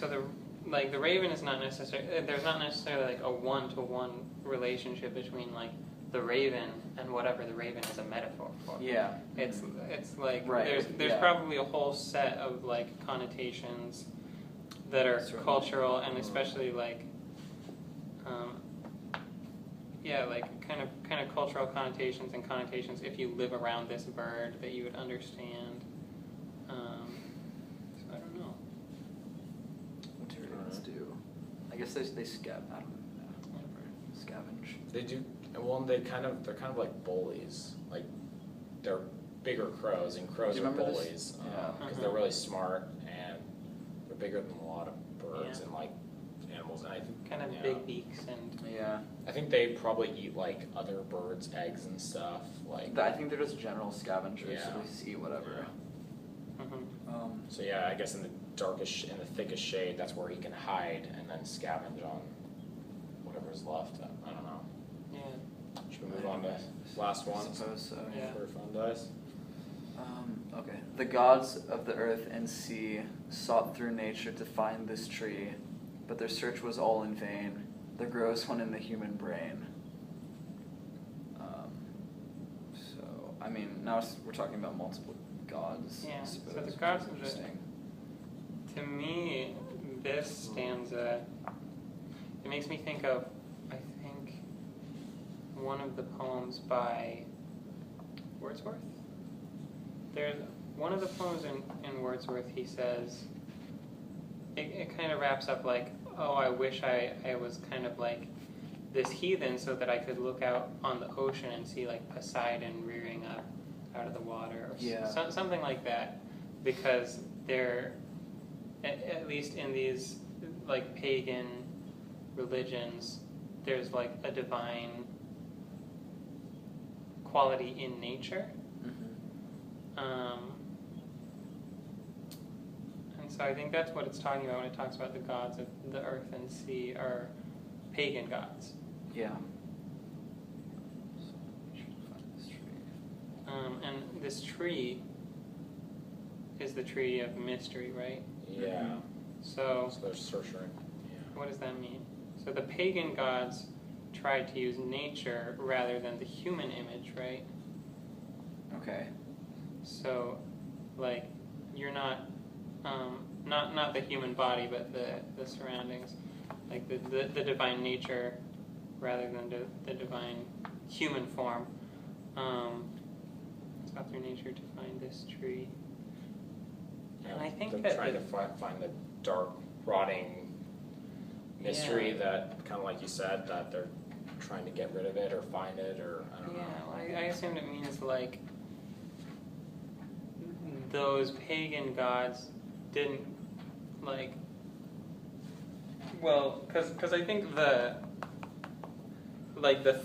So the raven is not necessarily, there's not necessarily like a one-to-one relationship between like the raven and whatever the raven is a metaphor for. Yeah. It's like right. there's probably a whole set of like connotations that are cultural and especially like like kind of cultural connotations and connotations if you live around this bird that you would understand. So I don't know. What do ravens do? I guess they scavenge. I don't know. Scavenge. They do. Well, they're kind of like bullies. Like they're bigger crows, and crows are bullies because they're really smart and they're bigger than a lot of birds and like animals. And I think kind of big beaks and I think they probably eat like other birds' eggs and stuff. Like I think they're just general scavengers, so they just eat whatever. So yeah, I guess in the thickest shade, that's where he can hide and then scavenge on whatever's left. I don't know. Yeah. Should we move on to last one? I suppose so. Yeah. For fun dice. Okay. The gods of the earth and sea sought through nature to find this tree, but their search was all in vain. There grows one in the human brain. So, I mean, now we're talking about multiple gods. Yeah, I suppose. so the gods of to me, this stanza, it makes me think of, I think, one of the poems by Wordsworth. There's one of the poems in Wordsworth, he says, it kind of wraps up like, oh, I wish I was kind of like this heathen so that I could look out on the ocean and see like Poseidon rearing up out of the water or something like that, because they're, at least in these like pagan religions, there's like a divine quality in nature. And so I think that's what it's talking about when it talks about the gods of the earth and sea are pagan gods. Yeah. And this tree is the tree of mystery, right? Yeah. So they're searching. Yeah. What does that mean? So the pagan gods tried to use nature rather than the human image, right? Okay. So, like, you're not the human body, but the surroundings, like the divine nature, rather than the divine human form. Sought through nature to find this tree. Yeah, and I think they're that trying to find the dark, rotting mystery that, kind of like you said, that they're trying to get rid of it or find it, or I don't know. Yeah, I assumed it means like those pagan gods didn't like. Well, because I think the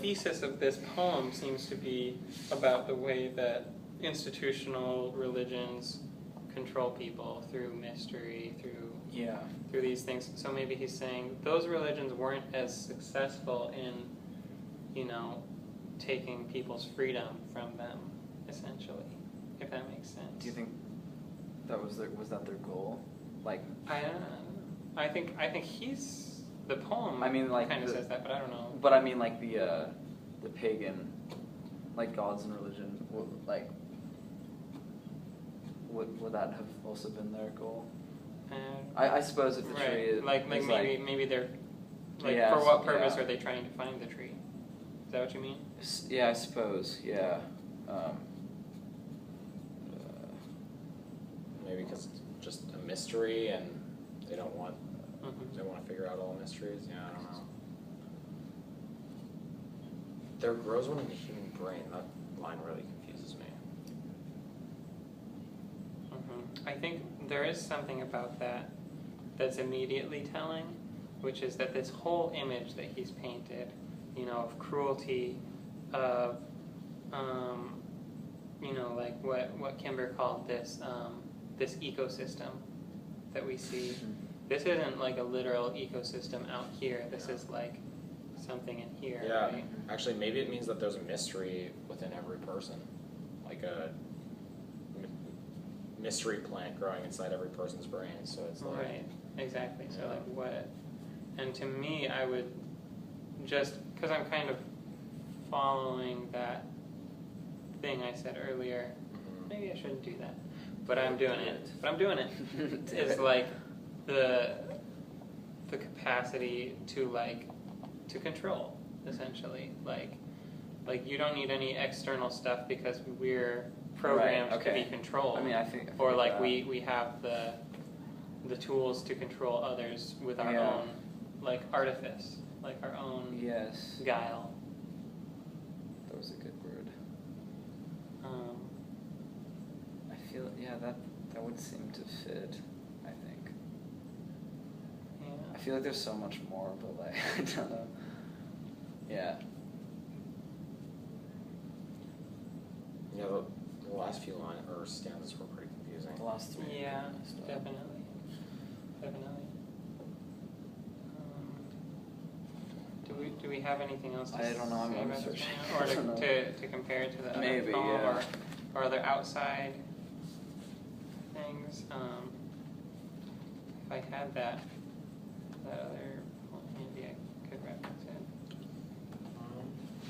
thesis of this poem seems to be about the way that institutional religions control people through mystery, through these things. So maybe he's saying those religions weren't as successful in, taking people's freedom from them, essentially, if that makes sense. Do you think that was their goal? Like, I don't know. I think he's the poem. I mean, like, kind of says that, but I don't know. But I mean, like the pagan, like gods and religion, like, would that have also been their goal? I suppose if the tree is maybe they're like, for what purpose are they trying to find the tree? Is that what you mean? Yeah, I suppose. Yeah. Maybe because it's just a mystery and they don't want to figure out all the mysteries. Yeah, I don't know. There grows one in the human brain. That line really confuses me. I think there is something about that that's immediately telling, which is that this whole image that he's painted, of cruelty, of, like what Kimber called this ecosystem that we see. This isn't like a literal ecosystem out here. This is like something in here. Yeah, right? Actually, maybe it means that there's a mystery within every person, like a mystery plant growing inside every person's brain. So it's like Right, exactly. So Yeah. like what, and to me, I would just, because I'm kind of following that thing I said earlier, maybe I shouldn't do that, but I'm doing it. But I'm doing it. It's like the capacity to control, essentially. Like you don't need any external stuff because we're programmed Right, okay. to be controlled. I mean, I think or like that. we have the tools to control others with our Yeah. own like artifice, like our own Yes. guile. That was a good word. Um, I feel, that would seem to fit, I think. yeah. I feel like there's so much more, but like, I don't know. Yeah. Yeah, the last few lines or stanzas were pretty confusing. The last three. Yeah, are messed up. definitely. Do we have anything else to I don't know, I'm say about this searching. one? Or I don't know. to compare it to the other Maybe, poem, yeah. or other outside things? If I had that other poem, maybe I could reference it.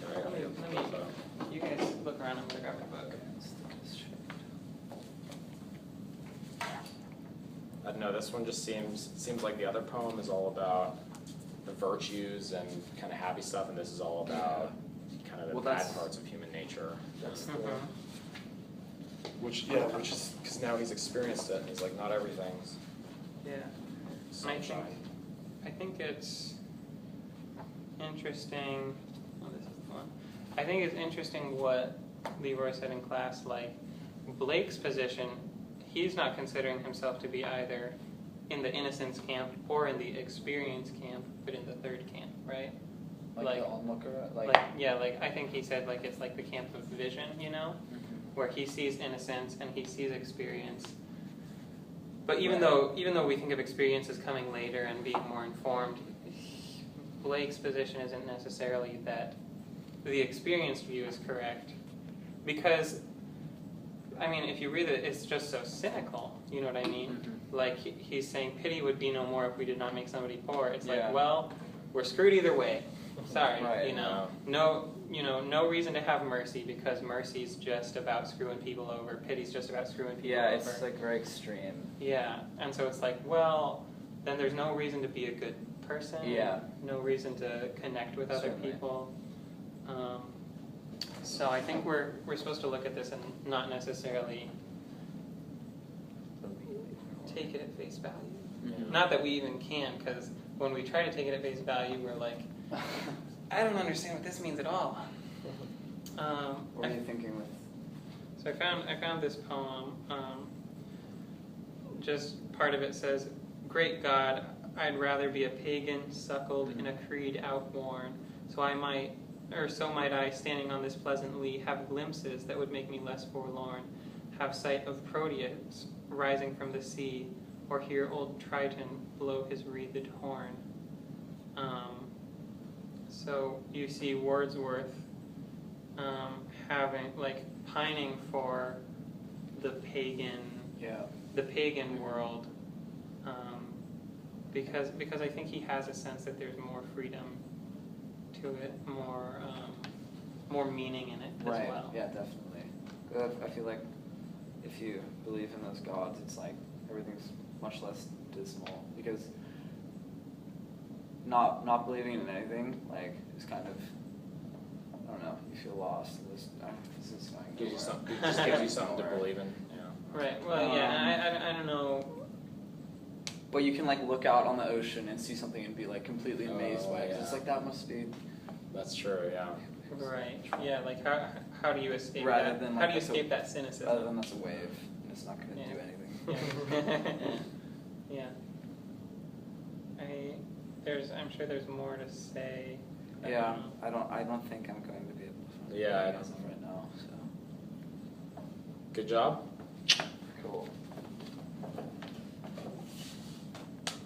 Alright, Let me, you guys look around. I'm gonna grab my book. I don't know, this one just seems like the other poem is all about the virtues and kind of happy stuff, and this is all about kind of the Well, bad that's- parts of human nature. That's the Mhm. Which is because now he's experienced it, and he's like, not everything's Yeah. sunshine. I think it's interesting. Oh, this is the one. I think it's interesting what Leroy said in class. Like Blake's position, he's not considering himself to be either in the innocence camp or in the experience camp, but in the third camp, right? Like the onlooker, like I think he said like it's like the camp of vision, you know, where he sees innocence and he sees experience. But even though we think of experience as coming later and being more informed, Blake's position isn't necessarily that the experienced view is correct, because I mean, if you read it, it's just so cynical. You know what I mean? Like he's saying, pity would be no more if we did not make somebody poor. It's Yeah. like, well, we're screwed either way. Sorry, Right, you know. No reason to have mercy, because mercy's just about screwing people over. Pity's just about screwing people yeah, over. it's like very extreme. Yeah, and so it's like, well, then there's no reason to be a good person. Yeah. No reason to connect with other Certainly. people. So I think we're supposed to look at this and not necessarily take it at face value. Mhm. Not that we even can, because when we try to take it at face value, we're like, I don't understand what this means at all. What are you thinking with? So I found this poem. Just part of it says, "Great God, I'd rather be a pagan suckled in a creed outworn, so might I, standing on this pleasant lea, have glimpses that would make me less forlorn, have sight of Proteus rising from the sea, or hear old Triton blow his wreathed horn." So you see Wordsworth pining for the pagan world, because I think he has a sense that there's more freedom to it, more meaning in it as Right. well. Yeah, definitely. I feel like if you believe in those gods, it's like everything's much less dismal, because not believing in anything is kind of, I don't know, you feel lost. This is going Gives you nowhere. just gives you something to believe in. Yeah. Right. Well, yeah. I don't know. But you can look out on the ocean and see something and be completely amazed by it. 'Cause yeah. it's that must be That's true. Yeah. Right. Yeah. Like how do you escape Rather that? than, How do you escape that cynicism? rather than that's a wave and it's not going to Yeah. do anything. Yeah. I'm sure there's more to say. Yeah, I don't think I'm going to be able to find Yeah, I it don't as of right now. So Good job. cool.